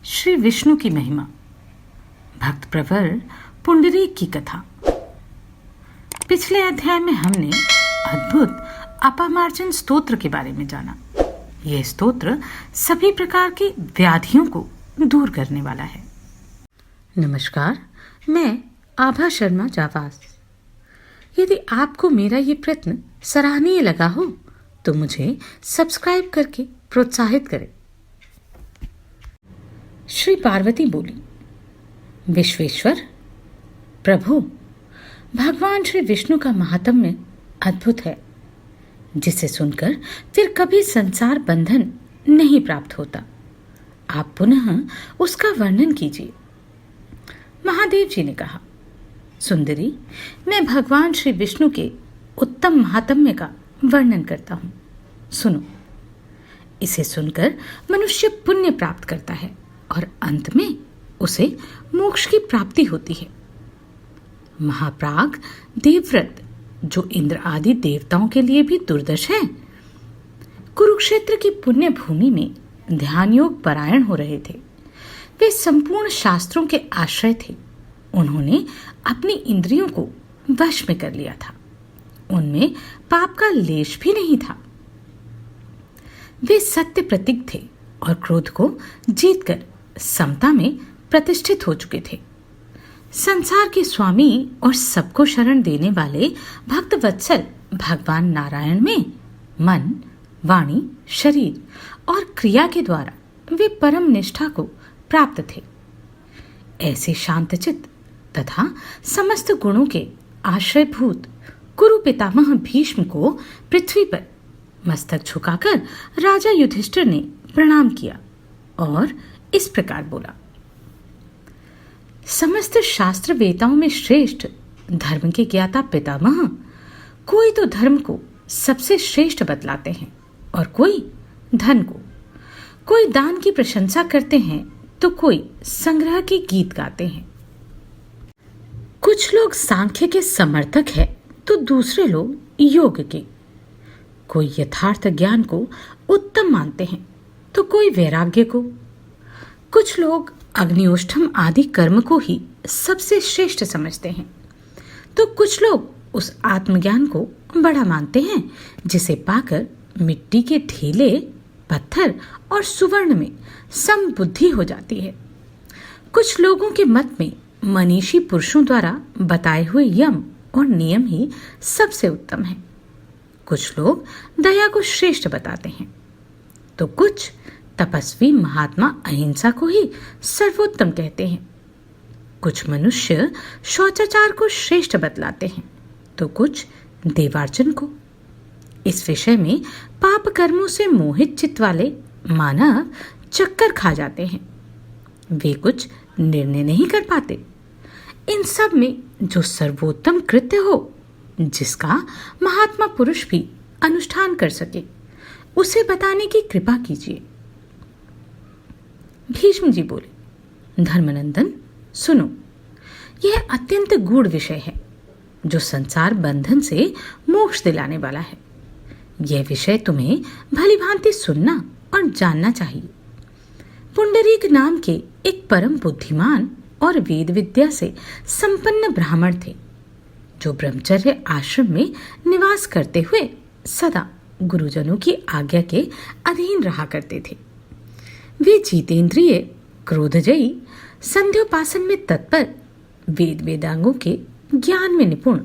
श्री विष्णु की महिमा। भक्त प्रवर पुंडरीक की कथा। पिछले अध्याय में हमने अद्भुत अपामार्जन स्तोत्र के बारे में जाना। यह स्तोत्र सभी प्रकार की व्याधियों को दूर करने वाला है। नमस्कार, मैं आभा शर्मा जावास। यदि आपको मेरा ये प्रयत्न सराहनीय लगा हो तो मुझे सब्सक्राइब करके प्रोत्साहित करें। श्री पार्वती बोली, विश्वेश्वर प्रभु, भगवान श्री विष्णु का महात्म्य अद्भुत है, जिसे सुनकर फिर कभी संसार बंधन नहीं प्राप्त होता। आप पुनः उसका वर्णन कीजिए। महादेव जी ने कहा, सुंदरी, मैं भगवान श्री विष्णु के उत्तम महात्म्य का वर्णन करता हूं। सुनो। इसे सुनकर मनुष्य पुण्य प्राप्त करता है और अंत में उसे मोक्ष की प्राप्ति होती है। महाप्राग देवव्रत, जो इंद्र आदि देवताओं के लिए भी दुर्दश है, कुरुक्षेत्र की पुण्य भूमि में ध्यान योग परायण हो रहे थे। वे संपूर्ण शास्त्रों के आश्रय थे। उन्होंने अपनी इंद्रियों को वश में कर लिया था। उनमें पाप का लेश भी नहीं था। वे सत्य प्रतीक थे और क्रोध को जीतकर समता में प्रतिष्ठित हो चुके थे। संसार के स्वामी और सबको शरण देने वाले भक्त वत्सल भगवान नारायण में मन, वाणी, शरीर और क्रिया के द्वारा वे परम निष्ठा को प्राप्त थे। ऐसे शांतचित्त तथा समस्त गुणों के आश्रयभूत कुरु पितामह भीष्म को पृथ्वी पर मस्तक झुकाकर राजा युधिष्ठिर ने प्रणाम किया और इस प्रकार बोला, समस्त शास्त्र वेताओं में श्रेष्ठ धर्म के ज्ञाता पितामह, कोई तो धर्म को सबसे श्रेष्ठ बतलाते हैं और कोई धन को। कोई दान की प्रशंसा करते हैं तो कोई संग्रह के गीत गाते हैं। कुछ लोग सांख्य के समर्थक हैं तो दूसरे लोग योग के। कोई यथार्थ ज्ञान को उत्तम मानते हैं तो कोई वैराग्य को। कुछ लोग अग्नियोष्ठम आदि कर्म को ही सबसे श्रेष्ठ समझते हैं तो कुछ लोग उस आत्मज्ञान को बड़ा मानते हैं, जिसे पाकर मिट्टी के ढीले पत्थर और सुवर्ण में समबुद्धि हो जाती है। कुछ लोगों के मत में मनीषी पुरुषों द्वारा बताए हुए यम और नियम ही सबसे उत्तम है। कुछ लोग दया को श्रेष्ठ बताते हैं तो कुछ तपस्वी महात्मा अहिंसा को ही सर्वोत्तम कहते हैं। कुछ मनुष्य शौचाचार को श्रेष्ठ बतलाते हैं तो कुछ देवार्चन को। इस विषय में पाप कर्मों से मोहित चित्त वाले मानव चक्कर खा जाते हैं। वे कुछ निर्णय नहीं कर पाते। इन सब में जो सर्वोत्तम कृत्य हो, जिसका महात्मा पुरुष भी अनुष्ठान कर सके, उसे बताने की कृपा कीजिए। भीष्म जी बोले, धर्मनंदन सुनो, यह अत्यंत गूढ़ विषय है जो संसार बंधन से मोक्ष दिलाने वाला है। यह विषय तुम्हें भली भांति सुनना और जानना चाहिए। पुंडरीक नाम के एक परम बुद्धिमान और वेद विद्या से संपन्न ब्राह्मण थे, जो ब्रह्मचर्य आश्रम में निवास करते हुए सदा गुरुजनों की आज्ञा के अधीन रहा करते थे। वे जितेंद्रिय, क्रोधजयी, संध्योपासन में तत्पर, वेद वेदांगों के ज्ञान में निपुण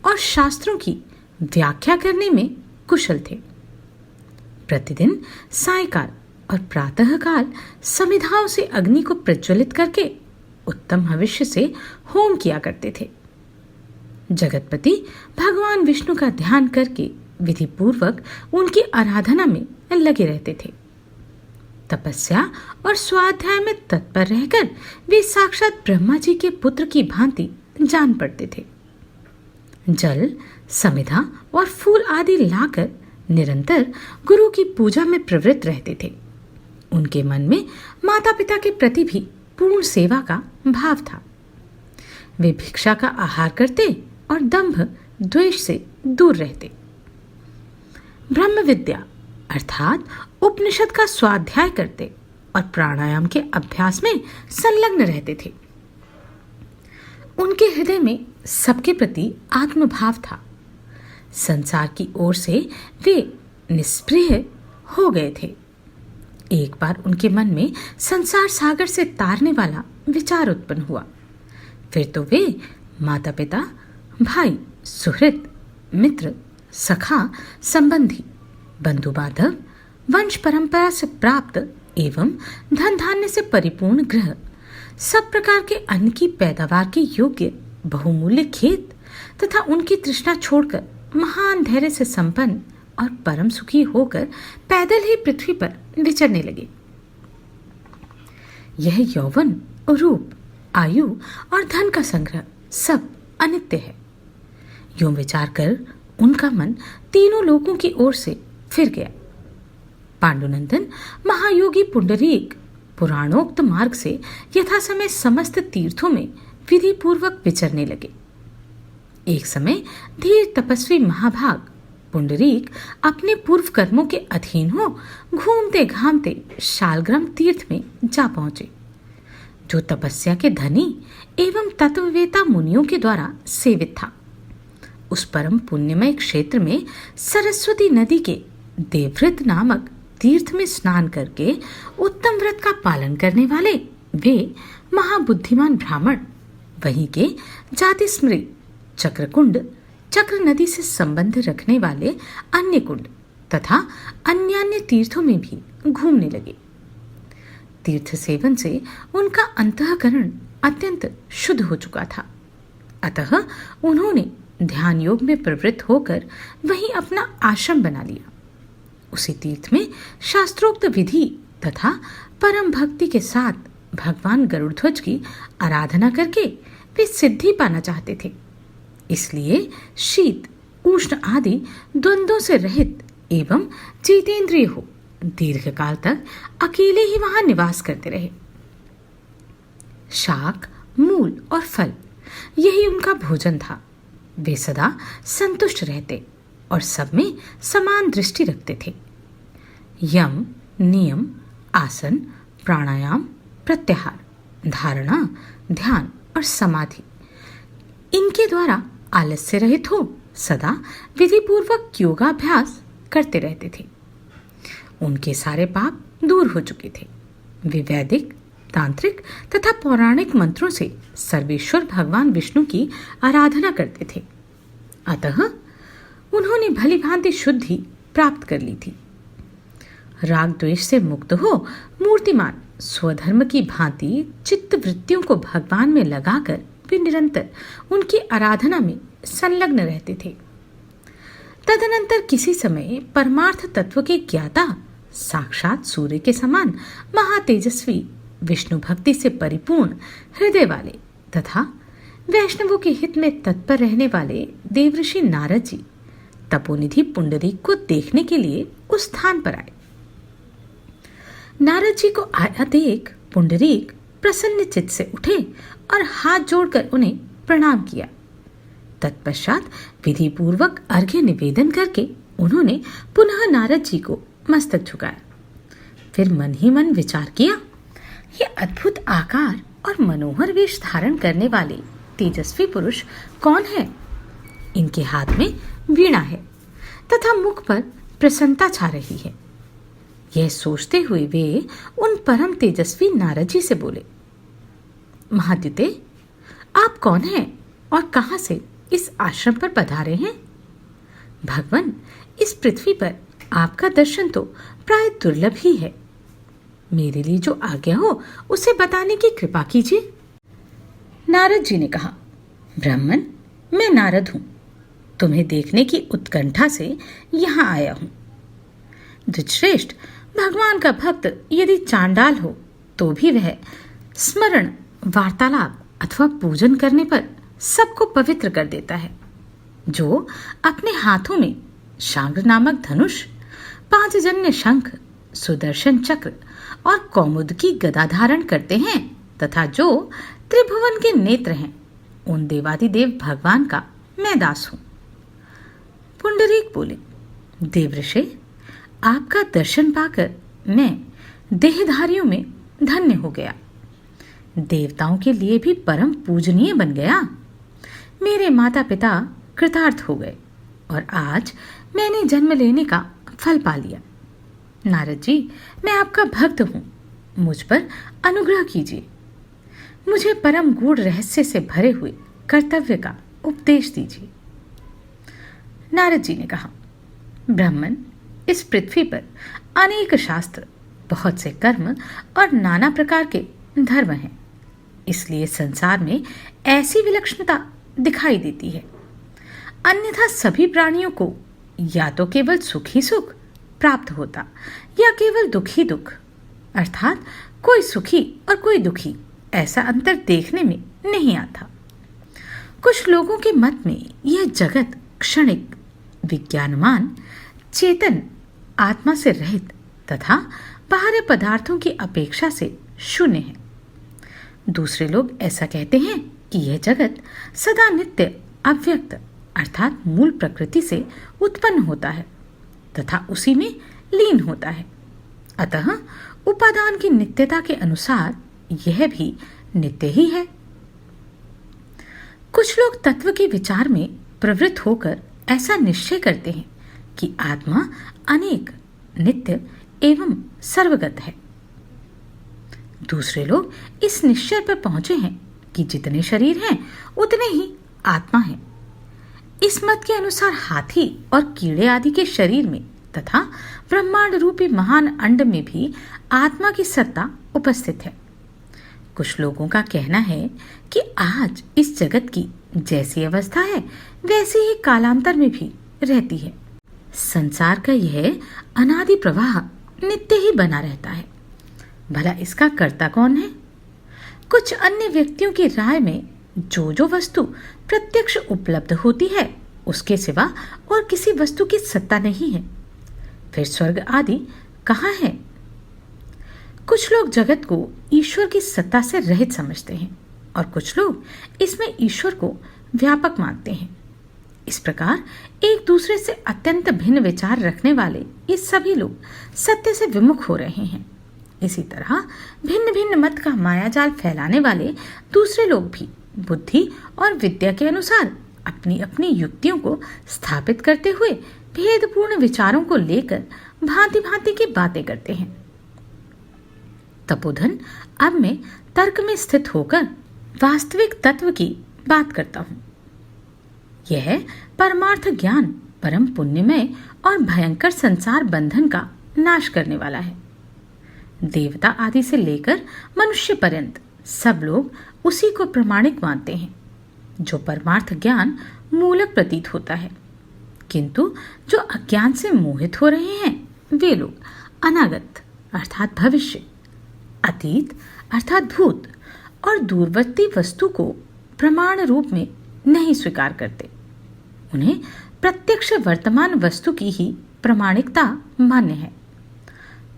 और शास्त्रों की व्याख्या करने में कुशल थे। प्रतिदिन सायकाल और प्रातःकाल समिधाओं से अग्नि को प्रज्वलित करके उत्तम हविष्य से होम किया करते थे। जगतपति भगवान विष्णु का ध्यान करके विधि पूर्वक उनकी आराधना में लगे रहते थे। तपस्या और स्वाध्याय में तत्पर रहकर वे साक्षात ब्रह्मा जी के पुत्र की भांति जान पड़ते थे। जल, समिधा और फूल आदि लाकर निरंतर गुरु की पूजा में प्रवृत्त रहते थे। उनके मन में माता पिता के प्रति भी पूर्ण सेवा का भाव था। वे भिक्षा का आहार करते और दंभ द्वेष से दूर रहते। ब्रह्म विद्या अर्थात उपनिषद का स्वाध्याय करते और प्राणायाम के अभ्यास में संलग्न रहते थे। उनके हृदय में सबके प्रति आत्मभाव था। संसार की ओर से वे निष्प्रिय हो गए थे। एक बार उनके मन में संसार सागर से तारने वाला विचार उत्पन्न हुआ। फिर तो वे माता पिता, भाई, सुहृद, मित्र, सखा, संबंधी, बंधु बांधव, वंश परंपरा से प्राप्त एवं धन धान्य से परिपूर्ण गृह, सब प्रकार के अन्न की पैदावार के योग्य बहुमूल्य खेत तथा उनकी तृष्णा छोड़कर महान धैर्य से संपन्न और परम सुखी होकर पैदल ही पृथ्वी पर विचरने लगे। यह यौवन, रूप, आयु और धन का संग्रह सब अनित्य है। यूं विचार कर उनका मन तीनों लोकों की ओर से फिर गया। पांडुनंदन महायोगी पुंडरीक पुराणोक्त मार्ग से यथा समय समस्त तीर्थों में विधि पूर्वक विचरने लगे। एक समय धीर तपस्वी महाभाग पुंडरीक अपने पूर्व कर्मों के अधीन हो घूमते घामते शालग्राम तीर्थ में जा पहुंचे, जो तपस्या के धनी एवं तत्ववेता मुनियों के द्वारा सेवित था। उस परम पुण्यमय क्षेत्र में सरस्वती नदी के देवव्रत नामक तीर्थ में स्नान करके उत्तम व्रत का पालन करने वाले वे महाबुद्धिमान ब्राह्मण वहीं के जाति स्मृति चक्रकुंड, चक्र नदी से संबंध रखने वाले अन्य कुंड तथा अन्य तीर्थों में भी घूमने लगे। तीर्थ सेवन से उनका अंतःकरण अत्यंत शुद्ध हो चुका था। अतः उन्होंने ध्यान योग में प्रवृत्त होकर वहीं अपना आश्रम बना लिया। उसी तीर्थ में शास्त्रोक्त विधि तथा परम भक्ति के साथ भगवान गरुड़ध्वज की आराधना करके वे सिद्धि पाना चाहते थे। इसलिए शीत, उष्ण आदि द्वंद्वों से रहित एवं जितेंद्रिय हो दीर्घ काल तक अकेले ही वहां निवास करते रहे। शाक, मूल और फल यही उनका भोजन था। वे सदा संतुष्ट रहते और सब में समान दृष्टि रखते थे। यम, नियम, आसन, प्राणायाम, प्रत्याहार, धारणा, ध्यान और समाधि, इनके द्वारा आलस्य रहित हो सदा विधि पूर्वक योगाभ्यास करते रहते थे। उनके सारे पाप दूर हो चुके थे। वे वैदिक, तांत्रिक तथा पौराणिक मंत्रों से सर्वेश्वर भगवान विष्णु की आराधना करते थे। अतः उन्होंने भली भांति शुद्धि प्राप्त कर ली थी। राग द्वेष से मुक्त हो मूर्तिमान स्वधर्म की भांति चित्त वृत्तियों को भगवान में लगाकर वे निरंतर उनकी आराधना में संलग्न रहते थे। तदनंतर किसी समय परमार्थ तत्व के ज्ञाता साक्षात सूर्य के समान महातेजस्वी विष्णु भक्ति से परिपूर्ण हृदय वाले तथा वैष्णवों के हित में तत्पर रहने वाले देवऋषि नारद जी तपोनिधि पुंडरीक को देखने के लिए उस स्थान पर आए। नारद जी को आया देख पुंडरीक प्रसन्न चित्त से उठे और हाथ जोड़कर उन्हें प्रणाम किया। तत्पश्चात विधि पूर्वक अर्घ्य निवेदन करके उन्होंने पुनः नारद जी को मस्तक झुकाया। फिर मन ही मन विचार किया, ये अद्भुत आकार और मनोहर वेश धारण करने वाले तेजस्वी पुरुष कौन है? इनके हाथ में वीणा है तथा मुख पर प्रसन्नता छा रही है। यह सोचते हुए वे उन परम तेजस्वी नारद जी से बोले, महाद्युते, आप कौन हैं और कहां से इस आश्रम पर पधारे हैं? भगवान, इस पृथ्वी पर आपका दर्शन तो प्राय दुर्लभ ही है। मेरे लिए जो आज्ञा हो उसे बताने की कृपा कीजिए। नारद जी ने कहा, ब्राह्मण, मैं नारद हूं। तुम्हें देखने की उत्कंठा से यहां आया हूं। धृतश्रेष्ठ, भगवान का भक्त यदि चांडाल हो तो भी वह स्मरण, वार्तालाप अथवा पूजन करने पर सबको पवित्र कर देता है। जो अपने हाथों में शांग्र नामक धनुष, 5 जन्य शंख, सुदर्शन चक्र और कौमुद की गदा धारण करते हैं तथा जो त्रिभुवन के नेत्र हैं, उन देवादिदेव भगवान का मैं दास हूं। पुंडरीक बोले, देवऋषि, आपका दर्शन पाकर मैं देहधारियों में धन्य हो गया, देवताओं के लिए भी परम पूजनीय बन गया। मेरे माता पिता कृतार्थ हो गए और आज मैंने जन्म लेने का फल पा लिया। नारद जी, मैं आपका भक्त हूं, मुझ पर अनुग्रह कीजिए। मुझे परम गूढ़ रहस्य से भरे हुए कर्तव्य का उपदेश दीजिए। नारद जी ने कहा, ब्राह्मण, इस पृथ्वी पर अनेक शास्त्र, बहुत से कर्म और नाना प्रकार के धर्म हैं। इसलिए संसार में ऐसी विलक्षणता दिखाई देती है। अन्यथा सभी प्राणियों को या तो केवल सुख ही सुख प्राप्त होता या केवल दुख ही दुख, अर्थात कोई सुखी और कोई दुखी, ऐसा अंतर देखने में नहीं आता। कुछ लोगों के मत में यह जगत क्षणिक, विज्ञानमान, चेतन, आत्मा से रहित तथा बाहरी पदार्थों की अपेक्षा से शून्य है। दूसरे लोग ऐसा कहते हैं कि यह जगत सदा नित्य, अव्यक्त, अर्थात मूल प्रकृति से उत्पन्न होता है तथा उसी में लीन होता है। अतः उपादान की नित्यता के अनुसार यह भी नित्य ही है। कुछ लोग तत्व के विचार में प्रवृत्त होकर ऐसा निश्चय करते हैं कि आत्मा अनेक, नित्य एवं सर्वगत है। दूसरे लोग इस निश्चय पर पहुंचे हैं कि जितने शरीर हैं उतने ही आत्मा हैं। इस मत के अनुसार हाथी और कीड़े आदि के शरीर में तथा ब्रह्मांड रूपी महान अंड में भी आत्मा की सत्ता उपस्थित है। कुछ लोगों का कहना है कि आज इस जगत की जैसी अवस्था है वैसी ही कालांतर में भी रहती है। संसार का यह अनादि प्रवाह नित्य ही बना रहता है। भला इसका कर्ता कौन है? कुछ अन्य व्यक्तियों की राय में जो वस्तु प्रत्यक्ष उपलब्ध होती है उसके सिवा और किसी वस्तु की सत्ता नहीं है। फिर स्वर्ग आदि कहाँ है? कुछ लोग जगत को ईश्वर की सत्ता से रहित समझते हैं और कुछ लोग इसमें ईश्वर को व्यापक मानते हैं। इस प्रकार एक दूसरे से अत्यंत भिन्न विचार रखने वाले ये सभी लोग सत्य से विमुख हो रहे हैं। इसी तरह भिन्न भिन्न मत का मायाजाल फैलाने वाले दूसरे लोग भी बुद्धि और विद्या के अनुसार अपनी अपनी युक्तियों को स्थापित करते हुए भेदपूर्ण विचारों को लेकर भांति भांति की बातें करते हैं। तपोधन, अब मैं तर्क में स्थित होकर वास्तविक तत्व की बात करता हूं। यह परमार्थ ज्ञान परम पुण्यमय और भयंकर संसार बंधन का नाश करने वाला है। देवता आदि से लेकर मनुष्य पर्यंत सब लोग उसी को प्रमाणिक मानते हैं जो परमार्थ ज्ञान मूलक प्रतीत होता है। किंतु जो अज्ञान से मोहित हो रहे हैं वे लोग अनागत अर्थात भविष्य, अतीत अर्थात भूत और दूरवर्ती वस्तु को प्रमाण रूप में नहीं स्वीकार करते। उन्हें प्रत्यक्ष वर्तमान वस्तु की ही प्रमाणिकता मान्य है।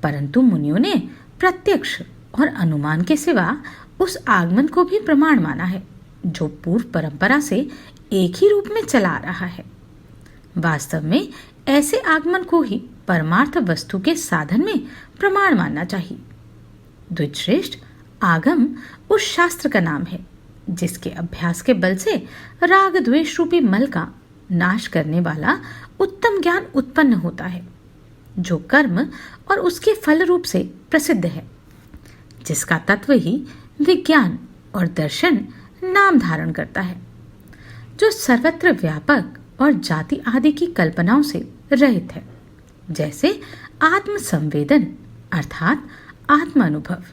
परंतु मुनियों ने प्रत्यक्ष और अनुमान के सिवा उस आगमन को भी प्रमाण माना है जो पूर्व परंपरा से एक ही रूप में चला आ रहा है। वास्तव में ऐसे आगमन को ही परमार्थ वस्तु के साधन में प्रमाण मानना चाहिए। द्विजश्रेष्ठ, आगम उस शास्त्र का नाम है जिसके अभ्यास के बल से राग द्वेष रूपी मल का नाश करने वाला उत्तम ज्ञान उत्पन्न होता है, जो कर्म और उसके फल रूप से प्रसिद्ध है, जिसका तत्व ही विज्ञान और दर्शन नाम धारण करता है, जो सर्वत्र व्यापक और जाति आदि की कल्पनाओं से रहित है, जैसे आत्म संवेदन अर्थात आत्म अनुभव,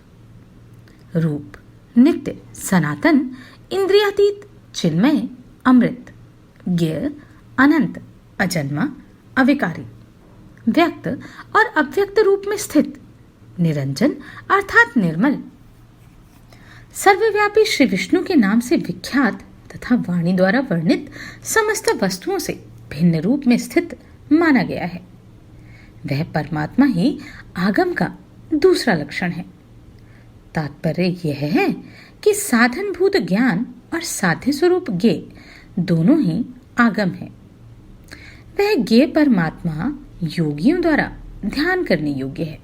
रूप, नित्य, सनातन, इंद्रियातीत, चिन्मय, अमृत, ज्ञेय, अनंत, अजन्मा, अविकारी, व्यक्त और अव्यक्त रूप में स्थित, निरंजन अर्थात निर्मल, सर्वव्यापी श्री विष्णु के नाम से विख्यात तथा वाणी द्वारा वर्णित समस्त वस्तुओं से भिन्न रूप में स्थित माना गया है। वह परमात्मा ही आगम का दूसरा लक्षण है। तात्पर्य यह है कि साधनभूत ज्ञान और साध्य स्वरूप ज्ञेय दोनों ही आगम है। वह ज्ञेय परमात्मा योगियों द्वारा ध्यान करने योग्य है,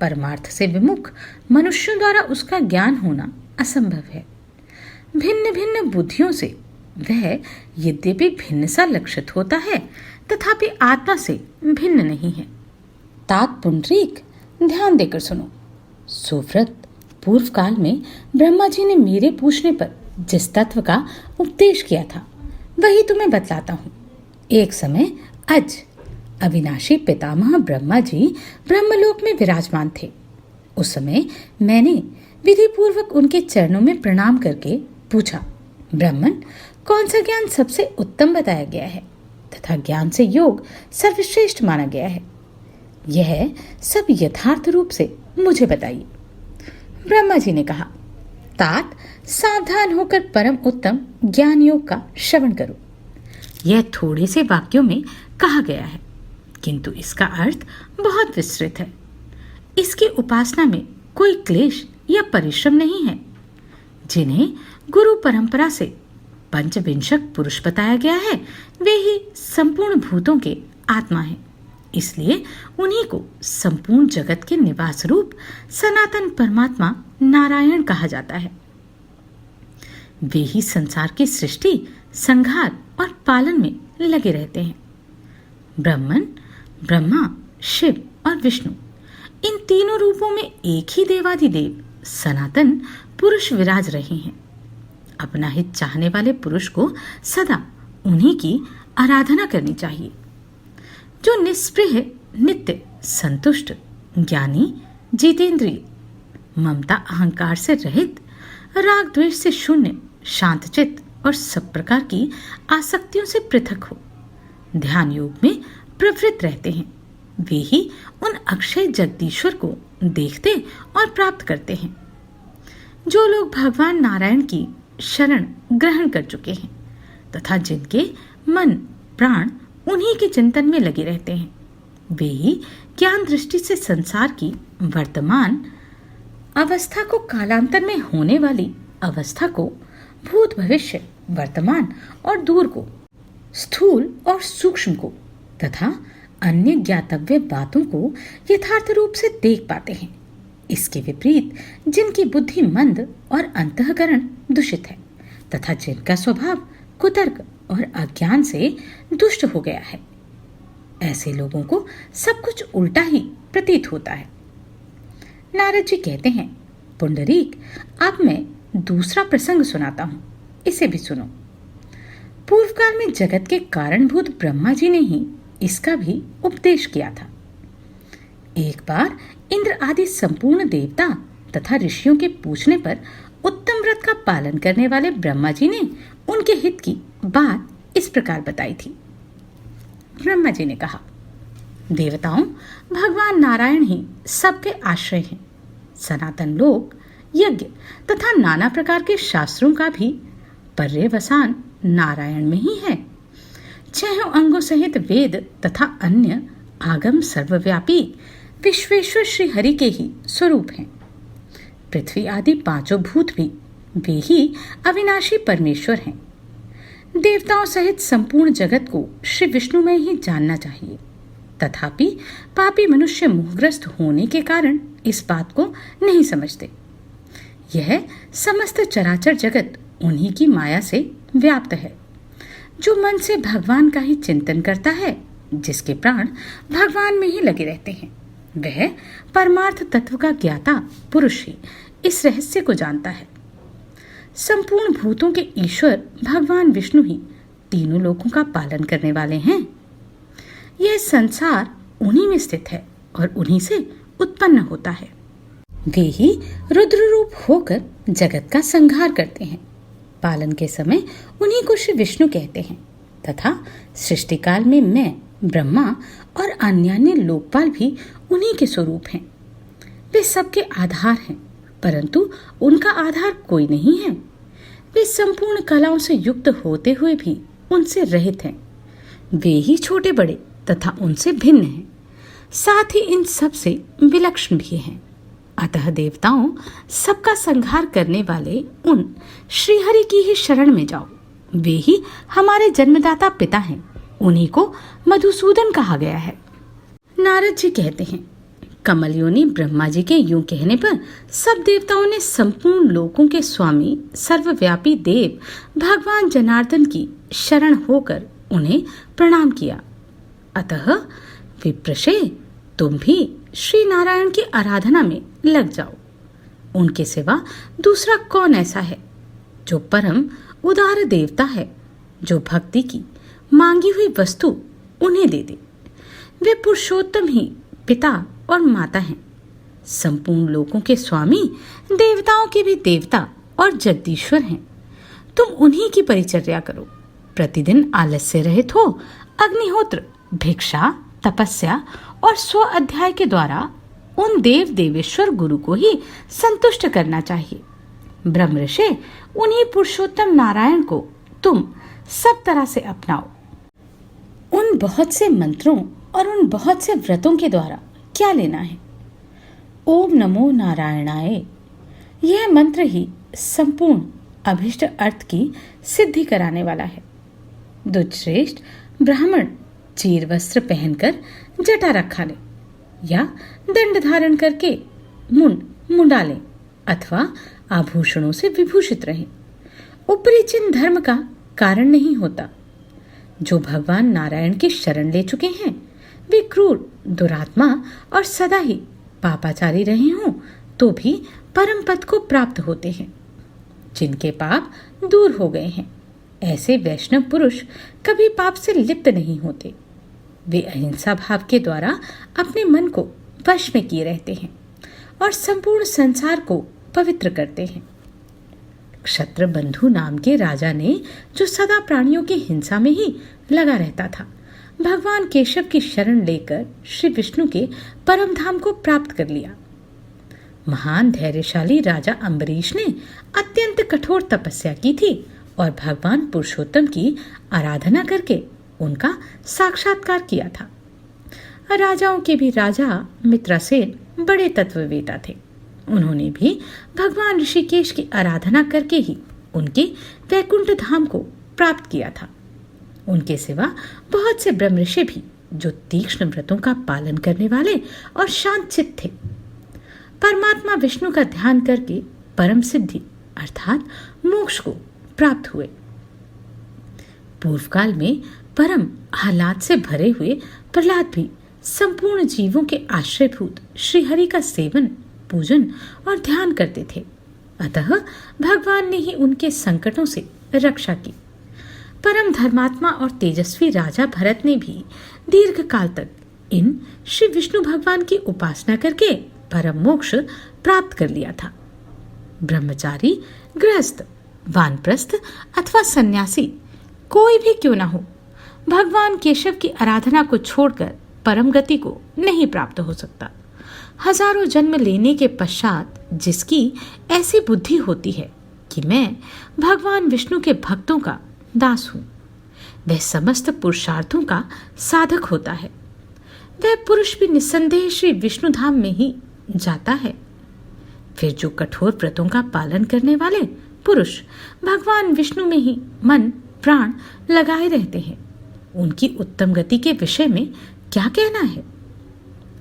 परमार्थ से विमुख मनुष्यों द्वारा उसका ज्ञान होना असंभव है। भिन्न भिन्न बुद्धियों से वह यद्यपि भिन्न सा लक्षित होता है, तथापि आत्मा से भिन्न नहीं है। तात पुंडरीक, ध्यान देकर सुनो। सुव्रत, पूर्व काल में ब्रह्मा जी ने मेरे पूछने पर जिस तत्व का उपदेश किया था वही तुम्हें बतलाता हूँ। एक समय अज अविनाशी पितामह ब्रह्मा जी ब्रह्मलोक में विराजमान थे। उस समय मैंने विधि पूर्वक उनके चरणों में प्रणाम करके पूछा, ब्राह्मण, कौन सा ज्ञान सबसे उत्तम बताया गया है तथा ज्ञान से योग सर्वश्रेष्ठ माना गया है? यह सब यथार्थ रूप से मुझे बताइए। ब्रह्मा जी ने कहा, तात, सावधान होकर परम उत्तम ज्ञान योग का श्रवण करो। यह थोड़े से वाक्यों में कहा गया है, किंतु इसका अर्थ बहुत विस्तृत है। इसकी उपासना में कोई क्लेश या परिश्रम नहीं है। जिन्हें गुरु परंपरा से पंचविंशक पुरुष बताया गया है, वे ही संपूर्ण भूतों के आत्मा हैं। इसलिए उन्हीं को संपूर्ण जगत के निवास रूप सनातन परमात्मा नारायण कहा जाता है। वे ही संसार की सृष्टि, संहार और पालन में लगे रहते हैं। ब्रह्मन, ब्रह्मा, शिव और विष्णु, इन तीनों रूपों में एक ही देवाधिदेव सनातन पुरुष विराज रहे हैं। अपना हित चाहने वाले पुरुष को सदा उन्हीं की आराधना करनी चाहिए। जो निस्पृह, नित्य, संतुष्ट, ज्ञानी, जितेंद्रिय, ममता अहंकार से रहित, राग द्वेष से शून्य, शांतचित्त और सब प्रकार की आसक्तियों से पृथक हो ध्यान योग में प्रवृत्त रहते हैं, वे ही उन अक्षय जगदीश्वर को देखते और प्राप्त करते हैं। जो लोग भगवान नारायण की शरण ग्रहण कर चुके हैं तथा जिनके मन प्राण उन्हीं के चिंतन में लगे रहते हैं, वे ही ज्ञान दृष्टि से संसार की वर्तमान अवस्था को, कालांतर में होने वाली अवस्था को, भूत भविष्य, वर्तमान और दूर को, स्थूल और सूक्ष्म को तथा अन्य ज्ञातव्य बातों को यथार्थ रूप से देख पाते हैं। इसके विपरीत जिनकी बुद्धि मंद और अंतःकरण दूषित है तथा जिनका स्वभाव कुतर्क और अज्ञान से दुष्ट हो गया है, ऐसे लोगों को सब कुछ उल्टा ही प्रतीत होता है। नारद जी कहते हैं, पुंडरीक, अब मैं दूसरा प्रसंग सुनाता हूँ, इसे भी सुनो। पूर्व काल में जगत के कारणभूत ब्रह्मा जी ने ही इसका भी उपदेश किया था। एक बार इंद्र आदि संपूर्ण देवता तथा ऋषियों के पूछने पर उत्तम व्रत का पालन करने वाले ब्रह्मा जी ने उनके हित की बात इस प्रकार बताई थी। ब्रह्मा जी ने कहा, देवताओं, भगवान नारायण ही सबके आश्रय हैं। सनातन लोक, यज्ञ तथा नाना प्रकार के शास्त्रों का भी पर्यवसान नारायण में ही है। छहों अंगों सहित वेद तथा अन्य आगम सर्वव्यापी विश्वेश्वर श्री हरि के ही स्वरूप हैं। पृथ्वी आदि पांचों भूत भी वे ही अविनाशी परमेश्वर हैं। देवताओं सहित संपूर्ण जगत को श्री विष्णु में ही जानना चाहिए, तथापि पापी मनुष्य मोहग्रस्त होने के कारण इस बात को नहीं समझते। यह समस्त चराचर जगत उन्हीं की माया से व्याप्त है। जो मन से भगवान का ही चिंतन करता है, जिसके प्राण भगवान में ही लगे रहते हैं, वह परमार्थ तत्व का ज्ञाता पुरुष ही इस रहस्य को जानता है। संपूर्ण भूतों के ईश्वर भगवान विष्णु ही तीनों लोकों का पालन करने वाले हैं। यह संसार उन्हीं में स्थित है और उन्हीं से उत्पन्न होता है। वे ही रुद्र रूप होकर जगत का संहार करते हैं। पालन के समय उन्हीं को श्री विष्णु कहते हैं तथा सृष्टि काल में मैं, ब्रह्मा और अन्यान्य लोकपाल भी उन्हीं के स्वरूप हैं। वे सबके आधार हैं, परंतु उनका आधार कोई नहीं है। वे संपूर्ण कलाओं से युक्त होते हुए भी उनसे रहित हैं। वे ही छोटे बड़े तथा उनसे भिन्न हैं, साथ ही इन सब से विलक्षण भी हैं। अतः देवताओं, सबका संहार करने वाले उन श्रीहरि की ही शरण में जाओ। वे ही हमारे जन्मदाता पिता हैं। उन्हीं को मधुसूदन कहा गया है। नारद जी कहते हैं, कमलयोनि ब्रह्मा जी के यूं कहने पर सब देवताओं ने संपूर्ण लोकों के स्वामी सर्वव्यापी देव भगवान जनार्दन की शरण होकर उन्हें प्रणाम किया। अतः विप्रशे, तुम भी श्री नारायण की आराधना में लग जाओ। उनके सिवा दूसरा कौन ऐसा है जो परम उदार देवता है, जो भक्ति की मांगी हुई वस्तु उन्हें दे दे। वे पुरुषोत्तम ही पिता और माता हैं, संपूर्ण लोकों के स्वामी, देवताओं के भी देवता और जगदीश्वर हैं। तुम उन्हीं की परिचर्या करो, प्रतिदिन आलस्य रहित हो, अग्निहोत्र, भिक्षा, तपस्या और स्व अध्याय के द्वारा उन देव देवेश्वर गुरु को ही संतुष्ट करना चाहिए। ब्रह्मर्षि, उन्हीं पुरुषोत्तम नारायण को तुम सब तरह से अपनाओ। उन बहुत से मंत्रों और उन बहुत से व्रतों के द्वारा क्या लेना है? ओम नमो नारायणाय, यह मंत्र ही संपूर्ण अभिष्ट अर्थ की सिद्धि कराने वाला है। दुष्श्रेष्ठ ब्राह्मण चीर वस्त्र पहनकर जटा रखा ले या दंड धारण करके मुंड मुंडा ले अथवा आभूषणों से विभूषित रहे। ऊपरी चिन्ह धर्म का कारण नहीं होता। जो भगवान नारायण की शरण ले चुके हैं वे क्रूर, दुरात्मा और सदा ही पापाचारी रहे हों तो भी परम पद को प्राप्त होते हैं। जिनके पाप दूर हो गए हैं ऐसे वैष्णव पुरुष कभी पाप से लिप्त नहीं होते। वे अहिंसा भाव के द्वारा अपने मन को वश में किए रहते हैं और संपूर्ण संसार को पवित्र करते हैं। क्षत्र बंधु नाम के राजा ने, जो सदा प्राणियों की हिंसा में ही लगा रहता था, भगवान केशव की शरण लेकर श्री विष्णु के परम धाम को प्राप्त कर लिया। महान धैर्यशाली राजा अम्बरीश ने अत्यंत कठोर तपस्या की थी और भगवान पुरुषोत्तम की आराधना करके उनका साक्षात्कार किया था। राजाओं के भी राजा मित्रसेन बड़े तत्ववेता थे। उन्होंने भी भगवान ऋषिकेश की आराधना करके ही उनके वैकुंठ धाम को प्राप्त किया था। उनके सिवा बहुत से ब्रह्मर्षि भी, जो तीक्ष्ण व्रतों का पालन करने वाले और शांत चित्त थे, परमात्मा विष्णु का ध्यान करके परम सिद्धि अर्थात मोक्ष को प्राप्त हुए। पूर्व काल में परम आह्लाद से भरे हुए प्रहलाद भी संपूर्ण जीवों के आश्रयभूत श्रीहरि का सेवन, पूजन और ध्यान करते थे। अतः भगवान ने ही उनके संकटों से रक्षा की। परम धर्मात्मा और तेजस्वी राजा भरत ने भी दीर्घ काल तक इन श्री विष्णु भगवान की उपासना करके परम मोक्ष प्राप्त कर लिया था। ब्रह्मचारी, गृहस्थ, वानप्रस्थ अथवा सन्यासी कोई भी क्यों ना हो, भगवान केशव की आराधना को छोड़कर परम गति को नहीं प्राप्त हो सकता। हजारों जन्म लेने के पश्चात जिसकी ऐसी बुद्धि होती है कि मैं भगवान विष्णु के भक्तों का दास हूं, वह समस्त पुरुषार्थों का साधक होता है। वह पुरुष भी निस्संदेह श्री विष्णु धाम में ही जाता है। फिर जो कठोर व्रतों का पालन करने वाले पुरुष भगवान विष्णु में ही मन प्राण लगाए रहते हैं, उनकी उत्तम गति के विषय में क्या कहना है।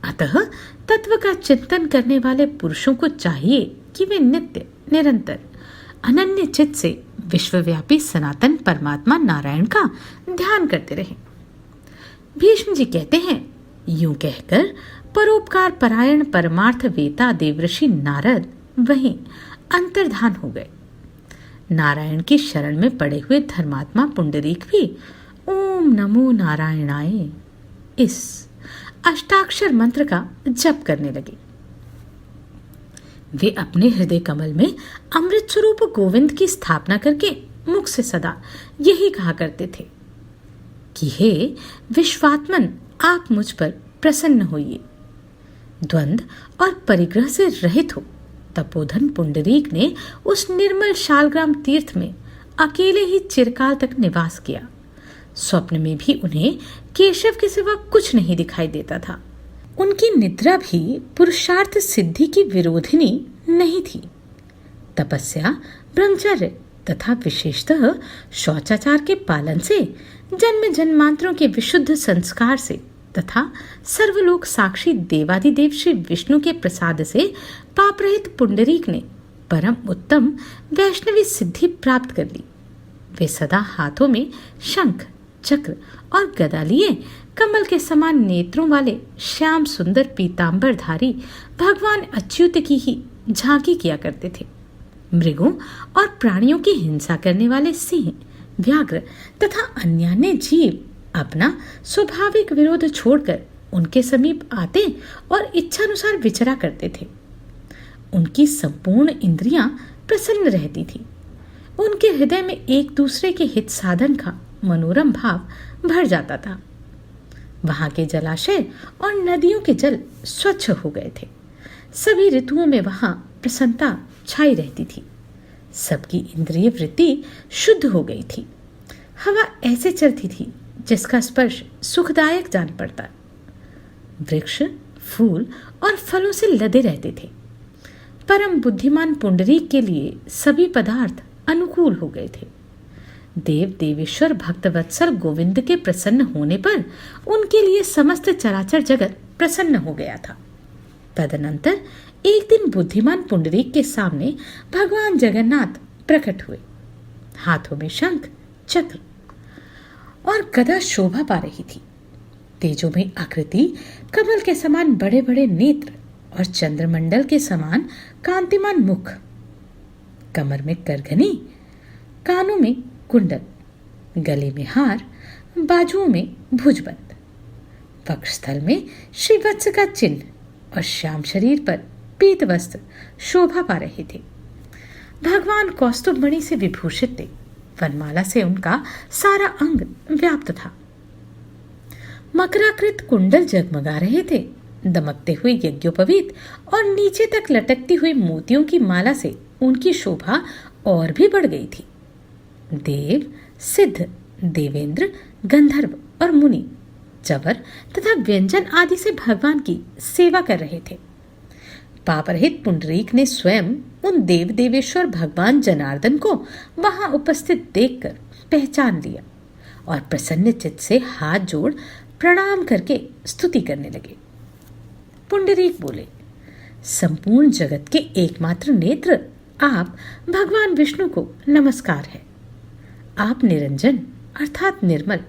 अतः तत्व का चिंतन करने वाले पुरुषों को चाहिए कि वे नित्य निरंतर अनन्य चित्त से विश्वव्यापी सनातन परमात्मा नारायण का ध्यान करते रहें। भीष्म जी कहते हैं, यूं कहकर परोपकार परायण परमार्थ वेता देवऋषि नारद वहीं अंतर्धान हो गए। नारायण की शरण में पड़े हुए धर्मात्मा पुंडरीक भी ओम नमो नारायणाय इस अष्टाक्षर मंत्र का जप करने लगे। वे अपने हृदय कमल में अमृत स्वरूप गोविंद की स्थापना करके मुख से सदा यही कहा करते थे कि हे विश्वात्मन, आप मुझ पर प्रसन्न होइए। द्वंद्व और परिग्रह से रहित हो तपोधन पुंडरीक ने उस निर्मल शालग्राम तीर्थ में अकेले ही चिरकाल तक निवास किया। स्वप्न में भी उन्हें केशव के सिवा कुछ नहीं दिखाई देता था। उनकी निद्रा भी पुरुषार्थ सिद्धि की विरोधिनी नहीं थी। तपस्या, ब्रह्मचर्य तथा विशेषतः शौचाचार के पालन से, जन्म जन्मांतरों के विशुद्ध संस्कार से तथा सर्वलोक साक्षी देवादिदेव श्री विष्णु के प्रसाद से पापरहित पुंडरीक ने परम उत्तम वैष्णवी सिद्धि प्राप्त कर ली। वे सदा हाथों में शंख, चक्र और गदा लिए कमल के समान नेत्रों वाले श्याम सुंदर पीतांबरधारी भगवान अच्युत की ही झांकी किया करते थे। मृगों और प्राणियों की हिंसा करने वाले सिंह, व्याघ्र तथा अन्यान्य जीव अपना स्वाभाविक विरोध छोड़कर उनके समीप आते और इच्छानुसार विचरा करते थे। उनकी संपूर्ण इंद्रियां प्रसन्न रहती थी। उनके हृदय में एक दूसरे के हित साधन का मनोरम भाव भर जाता था। वहां के जलाशय और नदियों के जल स्वच्छ हो गए थे। सभी ऋतुओं में वहां प्रसन्नता छाई रहती थी। सबकी इंद्रिय वृत्ति शुद्ध हो गई थी। हवा ऐसे चलती थी जिसका स्पर्श सुखदायक जान पड़ता। वृक्ष, फूल और फलों से लदे रहते थे। परम बुद्धिमान पुंडरीक के लिए सभी पदार्थ अनुकूल हो गए थे। देव देवेश्वर भक्तवत्सल गोविंद के प्रसन्न होने पर उनके लिए समस्त चराचर जगत प्रसन्न हो गया था। तदनंतर एक दिन बुद्धिमान पुंडरीक के सामने भगवान जगन्नाथ प्रकट हुए। हाथों में शंख, चक्र और गदा शोभा पा रही थी। तेजोमयी आकृति, कमल के समान बड़े बड़े नेत्र और चंद्रमंडल के समान कांतिमान मुख, कमर में करघनी, कानों में कुंडल, गले में हार, बाजुओं में भुजबंद, वक्षस्थल में श्रीवत्स का चिन्ह और श्याम शरीर पर पीत वस्त्र शोभा पा रहे थे। भगवान कौस्तुभ मणि से विभूषित थे। वनमाला से उनका सारा अंग व्याप्त था। मकराकृत कुंडल जगमगा रहे थे। दमकते हुए यज्ञोपवीत और नीचे तक लटकती हुई मोतियों की माला से उनकी शोभा और भी बढ़ गई थी। देव, सिद्ध, देवेंद्र, गंधर्व और मुनि चवर तथा व्यंजन आदि से भगवान की सेवा कर रहे थे। पापरहित पुंडरीक ने स्वयं उन देव देवेश्वर भगवान जनार्दन को वहां उपस्थित देखकर पहचान लिया और प्रसन्न चित्त से हाथ जोड़ प्रणाम करके स्तुति करने लगे। पुंडरीक बोले, संपूर्ण जगत के एकमात्र नेत्र आप भगवान विष्णु को नमस्कार है। आप निरंजन अर्थात निर्मल,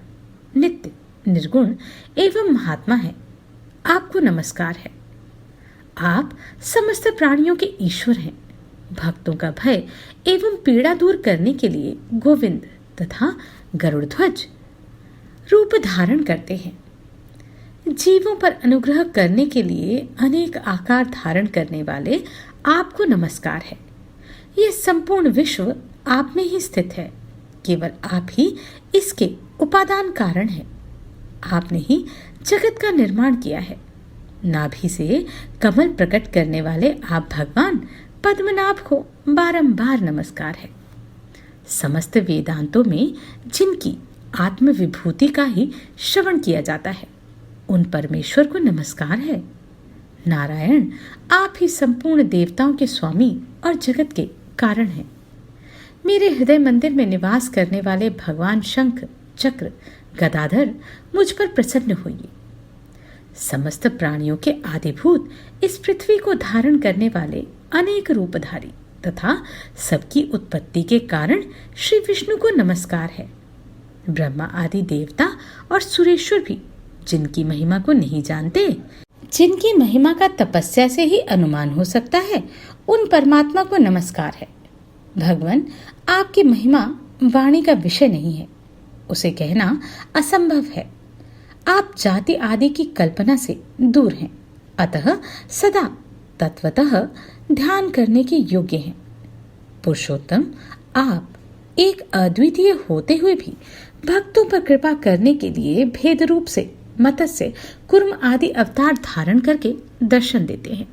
नित्य, निर्गुण एवं महात्मा हैं। आपको नमस्कार है। आप समस्त प्राणियों के ईश्वर हैं। भक्तों का भय एवं पीड़ा दूर करने के लिए गोविंद तथा गरुड़ध्वज रूप धारण करते हैं। जीवों पर अनुग्रह करने के लिए अनेक आकार धारण करने वाले आपको नमस्कार है। ये संपूर्ण विश्व आप में ही स्थित है। केवल आप ही इसके उपादान कारण हैं। आपने ही जगत का निर्माण किया है। नाभि से कमल प्रकट करने वाले आप भगवान पद्मनाभ को बारंबार नमस्कार है। समस्त वेदांतों में जिनकी आत्म विभूति का ही श्रवण किया जाता है, उन परमेश्वर को नमस्कार है। नारायण आप ही संपूर्ण देवताओं के स्वामी और जगत के कारण हैं। मेरे हृदय मंदिर में निवास करने वाले भगवान शंख, चक्र, गदाधर मुझ पर प्रसन्न होइए। समस्त प्राणियों के आदिभूत इस पृथ्वी को धारण करने वाले अनेक रूपधारी तथा सबकी उत्पत्ति के कारण श्री विष्णु को नमस्कार है। ब्रह्मा आदि देवता और सुरेश्वर भी जिनकी महिमा को नहीं जानते, जिनकी महिमा का तपस्या से ही अनुमान हो सकता है, उन परमात्मा को नमस्कार है। भगवान आपकी महिमा वाणी का विषय नहीं है, उसे कहना असंभव है। आप जाति आदि की कल्पना से दूर हैं, अतः सदा तत्वतः ध्यान करने के योग्य हैं। पुरुषोत्तम आप एक अद्वितीय होते हुए भी भक्तों पर कृपा करने के लिए भेद रूप से मत्स्य, कुर्म आदि अवतार धारण करके दर्शन देते हैं।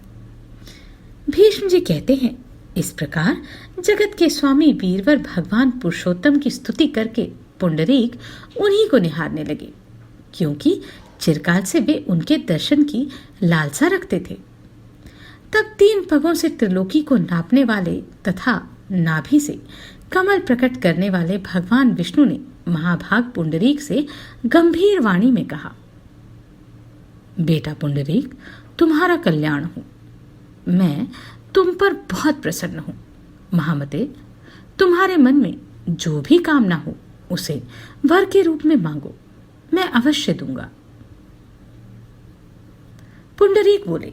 भीष्म जी कहते हैं, इस प्रकार जगत के स्वामी वीरवर भगवान पुरुषोत्तम की स्तुति करके पुंडरीक उन्हीं को निहारने लगे, क्योंकि चिरकाल से वे उनके दर्शन की लालसा रखते थे। तब 3 पगों से त्रिलोकी को नापने वाले तथा नाभि से कमल प्रकट करने वाले भगवान विष्णु ने महाभाग पुंडरीक से गंभीर वाणी में कहा, बेटा पुंडरीक, तुम्हारा कल्याण हो। मैं तुम पर बहुत प्रसन्न हूं। महामते, तुम्हारे मन में जो भी कामना हो उसे वर के रूप में मांगो, मैं अवश्य दूंगा। पुंडरीक बोले,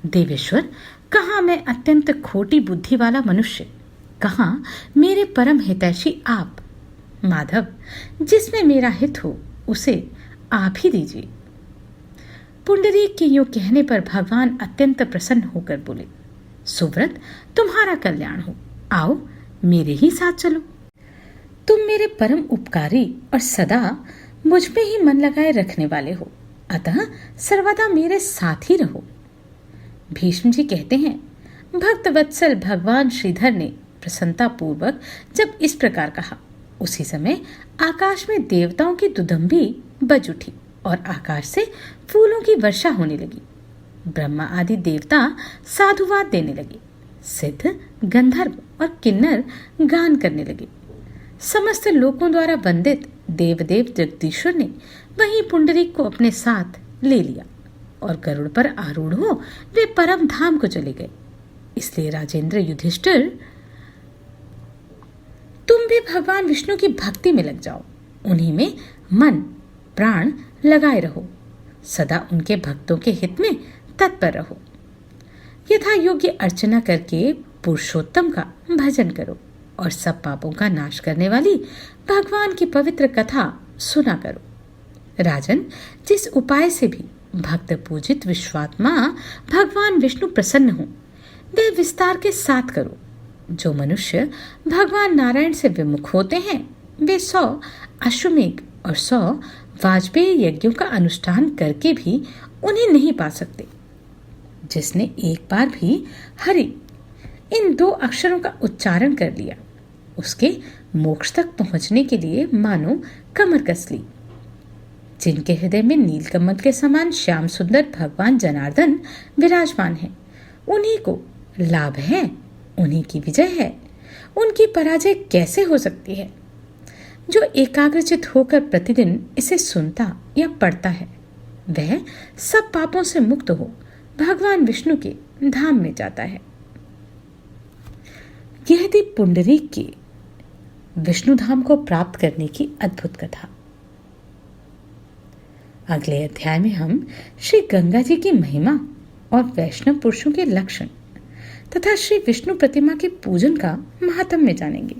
देवेश्वर, कहाँ मैं अत्यंत खोटी बुद्धि वाला मनुष्य, कहाँ मेरे परम हितैषी आप। माधव, जिसमें मेरा हित हो उसे आप ही दीजिए। पुंडरीक के यूं कहने पर भगवान अत्यंत प्रसन्न होकर बोले, सुव्रत, तुम्हारा कल्याण हो। आओ, मेरे ही साथ चलो। तुम मेरे परम उपकारी और सदा मुझ में ही मन लगाए रखने वाले हो, अतः सर्वदा मेरे साथ ही रहो। भीष्म जी कहते हैं, भक्त वत्सल भगवान श्रीधर ने प्रसन्नता पूर्वक जब इस प्रकार कहा, उसी समय आकाश में देवताओं की दुदंभी बज उठी और आकाश से फूलों की वर्षा होने लगी। ब्रह्मा आदि देवता साधुवाद देने लगे, सिद्ध, गंधर्व और किन्नर गान करने लगे। समस्त लोकों द्वारा वंदित देवदेव जगदीश्वर ने वहीं पुंडरीक को अपने साथ ले लिया और गरुड़ पर आरूढ़ हो वे परम धाम को चले गए। इसलिए राजेंद्र युधिष्ठिर, तुम भी भगवान विष्णु की भक्ति में लग जाओ, उन्हीं में मन प्राण लगाए रहो, सदा उनके भक्तों के हित में तत्पर रहो। यथा योग्य अर्चना करके पुरुषोत्तम का भजन करो और सब पापों का नाश करने वाली भगवान की पवित्र कथा सुना करो। राजन, जिस उपाय से भी भक्त पूजित विश्वात्मा भगवान विष्णु प्रसन्न हो, वे विस्तार के साथ करो। जो मनुष्य भगवान नारायण से विमुख होते हैं, वे 100 अश्वमेघ और 100 वाजपेयी यज्ञों का अनुष्ठान करके भी उन्हें नहीं पा सकते। जिसने एक बार भी हरि इन 2 अक्षरों का उच्चारण कर लिया, उसके मोक्ष तक पहुंचने के लिए मानो कमर कस ली। जिनके हृदय में नीलकमल के समान श्याम सुंदर भगवान जनार्दन विराजमान हैं, उन्हीं को लाभ है, उन्हीं की विजय है। उनकी पराजय कैसे हो सकती है? जो एकाग्रचित होकर प्रतिदिन इसे सुनता या पढ़ता है, वह सब पापों से मुक्त हो भगवान विष्णु के धाम में जाता है। यह थी पुंडरीक की विष्णु धाम को प्राप्त करने की अद्भुत कथा। अगले अध्याय में हम श्री गंगा जी की महिमा और वैष्णव पुरुषों के लक्षण तथा श्री विष्णु प्रतिमा के पूजन का महात्म्य जानेंगे।